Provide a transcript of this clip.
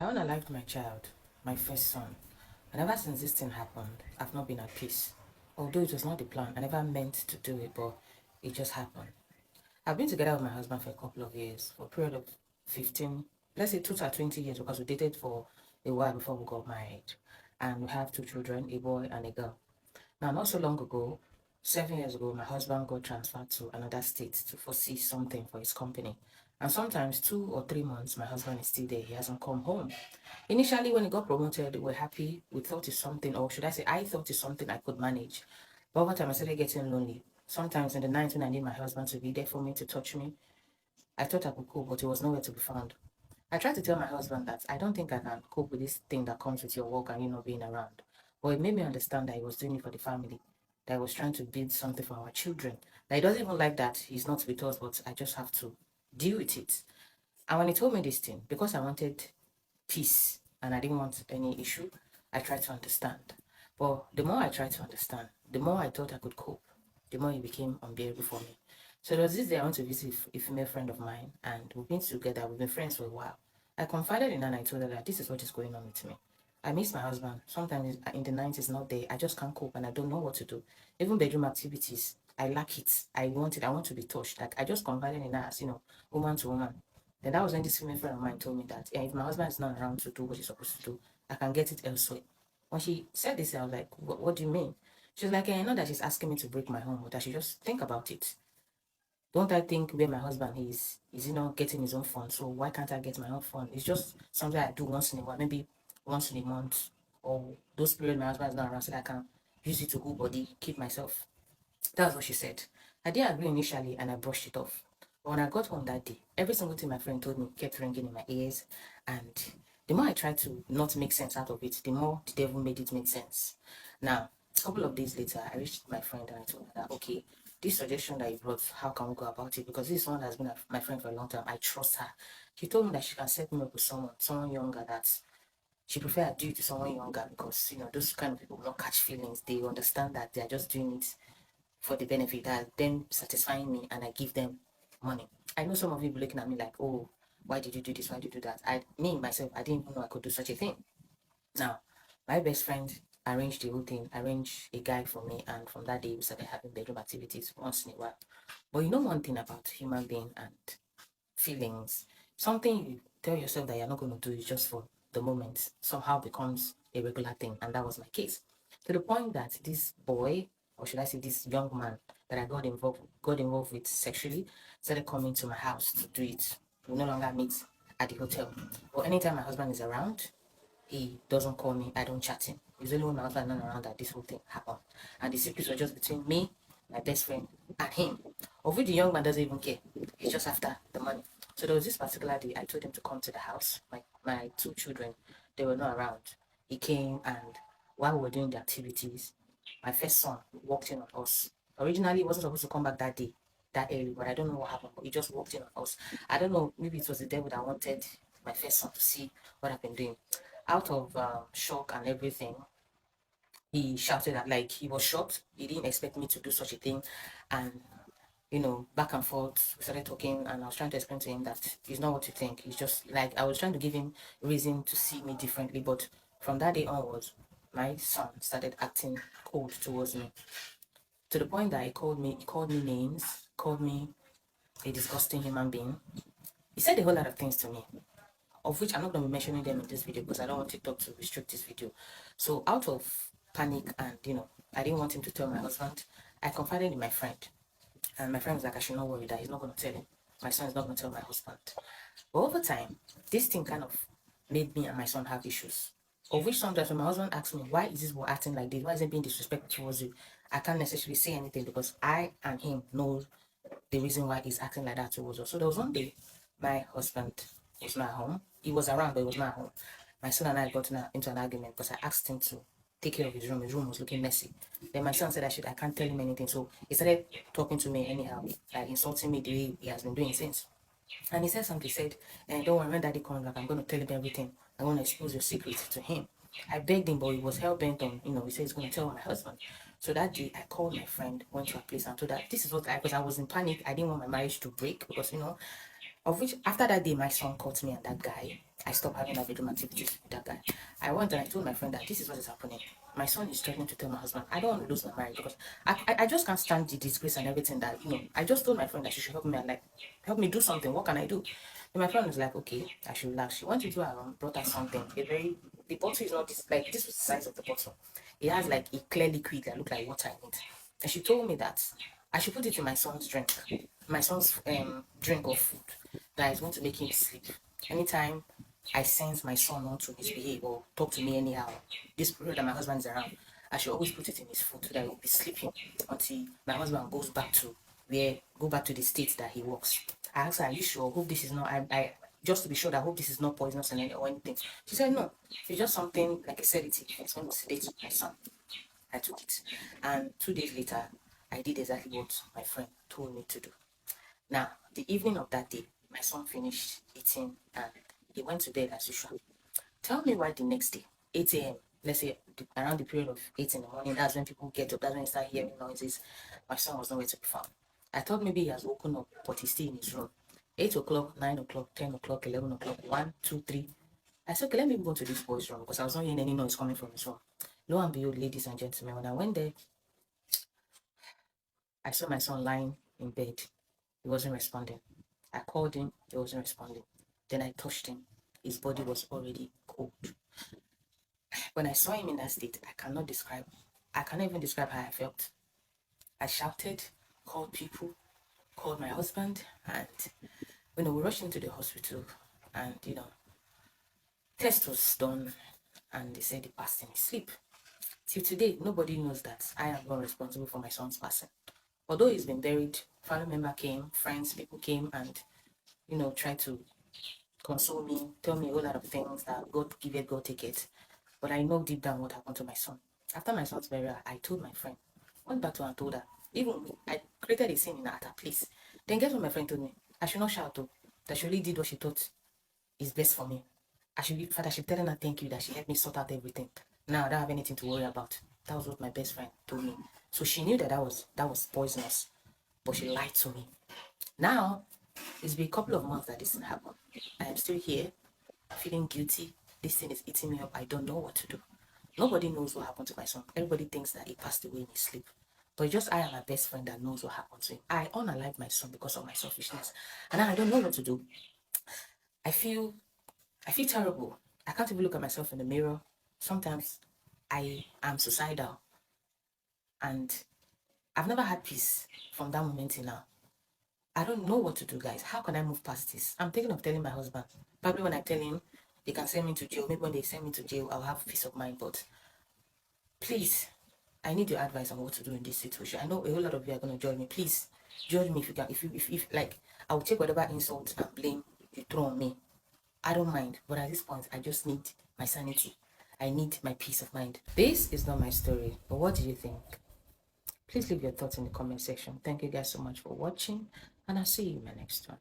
I wanna like my child, my first son. And ever since this thing happened, I've not been at peace. Although it was not the plan, I never meant to do it, but it just happened. I've been together with my husband for a couple of years, for a period of 15, let's say total 20 years, because we dated for a while before we got married. And we have two children, a boy and a girl. Now, not so long ago, 7 years ago, my husband got transferred to another state to foresee something for his company. And sometimes 2 or 3 months, my husband is still there. He hasn't come home. Initially, when he got promoted, we were happy. We thought it's something, or should I say, I thought it's something I could manage. But over time, I started getting lonely. Sometimes in the night when I need my husband to be there for me, to touch me, I thought I could cope, but he was nowhere to be found. I tried to tell my husband that I don't think I can cope with this thing that comes with your work and you not being around. But it made me understand that he was doing it for the family, that he was trying to build something for our children. That he doesn't even like that he's not with us, but I just have to deal with it. And when he told me this thing, because I wanted peace and I didn't want any issue, I tried to understand. But the more I tried to understand, the more I thought I could cope, the more it became unbearable for me. So there was this day I went to visit a female friend of mine, and we've been together, we've been friends for a while. I confided in her and I told her that this is what is going on with me. I miss my husband. Sometimes in the night he's not there. I just can't cope and I don't know what to do. Even bedroom activities, I lack it. I want it. I want to be touched. Like I just confided in her as, woman to woman. Then that was when this female friend of mine told me that if my husband is not around to do what he's supposed to do, I can get it elsewhere. When she said this, I was like, what do you mean? She was like, I know that she's asking me to break my home, but I should just think about it. Don't I think where my husband is he not getting his own fun? So why can't I get my own fun? It's just something I do once in a while, maybe once in a month, or those periods my husband is not around so that I can use it to cool body, keep myself. That's what she said. I did agree initially and I brushed it off. But when I got home that day, every single thing my friend told me kept ringing in my ears. And the more I tried to not make sense out of it, the more the devil made it make sense. Now, a couple of days later, I reached my friend and I told her that, okay, this suggestion that you brought, how can we go about it? Because this one has been my friend for a long time. I trust her. She told me that she can set me up with someone younger that she prefer I do it to someone younger because those kind of people will not catch feelings. They understand that they are just doing it for the benefit that them satisfying me and I give them money. I know some of you be looking at me like, oh, why did you do this? Why did you do that? Me myself, I didn't even know I could do such a thing. Now, my best friend arranged the whole thing, arranged a guy for me, and from that day we started having bedroom activities once in a while. But you know one thing about human being and feelings, something you tell yourself that you're not going to do is just for the moment somehow becomes a regular thing, and that was my case. To the point that this boy, or should I say this young man that I got involved with sexually, started coming to my house to do it. We no longer meet at the hotel. But anytime my husband is around, he doesn't call me, I don't chat him. It's only when my husband is not around that this whole thing happened. And the secrets were just between me, my best friend, and him. Of which the young man doesn't even care. He's just after the money. So there was this particular day I told him to come to the house. My two children, they were not around. He came, and while we were doing the activities, my first son walked in on us. Originally he wasn't supposed to come back that day, that early, but I don't know what happened. But he just walked in on us. I don't know, maybe it was the devil that wanted my first son to see what I've been doing. Out of shock and everything, he shouted at, like, he was shocked. He didn't expect me to do such a thing. And back and forth, we started talking, and I was trying to explain to him that it's not what you think. It's just like I was trying to give him reason to see me differently. But from that day onwards, my son started acting cold towards me, to the point that he called me names, called me a disgusting human being. He said a whole lot of things to me, of which I'm not going to be mentioning them in this video because I don't want TikTok to restrict this video. So out of panic and I didn't want him to tell my husband, I confided in my friend. And my friend was like, I should not worry that he's not going to tell him. My son is not going to tell my husband. But over time, this thing kind of made me and my son have issues. Of which sometimes when my husband asks me, why is this boy acting like this? Why is he being disrespectful towards you? I can't necessarily say anything because I and him know the reason why he's acting like that towards us. So there was one day my husband was not home. He was around, but he was not home. My son and I got into an argument because I asked him to take care of his room. His room was looking messy. Then my son said I can't tell him anything. So he started talking to me anyhow, like insulting me the way he has been doing since. And he said something, he said, don't worry, when daddy comes back, I'm going to tell him everything. I'm going to expose your secrets to him. I begged him, but he was hell bent on, he said he's going to tell my husband. So that day, I called my friend, went to her place, and told her, this is because I was in panic. I didn't want my marriage to break because, of which, after that day, my son caught me and that guy. I stopped having that bedroom activities with that guy. I went and I told my friend that this is what is happening. My son is threatening to tell my husband. I don't want to lose my marriage because I just can't stand the disgrace and everything that, I just told my friend that she should help me and like, help me do something. What can I do? And my friend was like, okay, I should relax. She went to do her room, brought her something. The bottle is not this, like, this was the size of the bottle. It has like a clear liquid that looked like water in it. And she told me that I should put it in my son's drink, drink of food that is going to make him sleep. Anytime I sense my son want to misbehave or talk to me anyhow, this period that my husband is around, I should always put it in his food so that he will be sleeping until my husband go back to the state that he works. I asked her, are you sure? Hope this is not, I just to be sure that I hope this is not poisonous or anything. She said, no, it's just something like a sedative. It's going to sedate my son. I took it. And 2 days later, I did exactly what my friend told me to do. Now, the evening of that day, my son finished eating and he went to bed as usual. Tell me why the next day, 8 a.m., let's say around the period of 8 in the morning, that's when people get up, that's when you start hearing noises. My son was nowhere to be found. I thought maybe he has woken up, but he's still in his room. 8 o'clock, 9 o'clock, 10 o'clock, 11 o'clock, 1, 2, 3. I said, okay, let me go to this boy's room because I was not hearing any noise coming from his room. Lo and behold, ladies and gentlemen, when I went there, I saw my son lying in bed. He wasn't responding. I called him, he wasn't responding. Then I touched him. His body was already cold. When I saw him in that state, I cannot even describe how I felt. I shouted, called people, called my husband, and we rushed into the hospital and test was done and they said he passed in his sleep. Till today, nobody knows that I am not responsible for my son's passing. Although he's been buried, family member came, friends, people came and tried to console me, tell me a whole lot of things that God give it, God take it. But I know deep down what happened to my son. After my son's burial, I told my friend, went back to her and told her, even me, I created a scene at her place. Then guess what my friend told me? I should not shout though, that she only did what she thought is best for me. I should telling her thank you that she helped me sort out everything. Now I don't have anything to worry about. That was what my best friend told me. So she knew that that was poisonous, but she lied to me. Now it's been a couple of months that this thing happened. I am still here, feeling guilty. This thing is eating me up. I don't know what to do. Nobody knows what happened to my son. Everybody thinks that he passed away in his sleep. But it's just I and my best friend that knows what happened to him. I unalived my son because of my selfishness. And now I don't know what to do. I feel terrible. I can't even look at myself in the mirror. Sometimes I am suicidal. And I've never had peace from that moment till now. I don't know what to do, guys. How can I move past this? I'm thinking of telling my husband. Probably when I tell him, they can send me to jail. Maybe when they send me to jail, I'll have peace of mind. But please, I need your advice on what to do in this situation. I know a whole lot of you are going to judge me. Please, judge me if you can. If like, I will take whatever insult and blame you throw on me. I don't mind. But at this point, I just need my sanity. I need my peace of mind. This is not my story. But what do you think? Please leave your thoughts in the comment section. Thank you guys so much for watching. And I'll see you in my next one.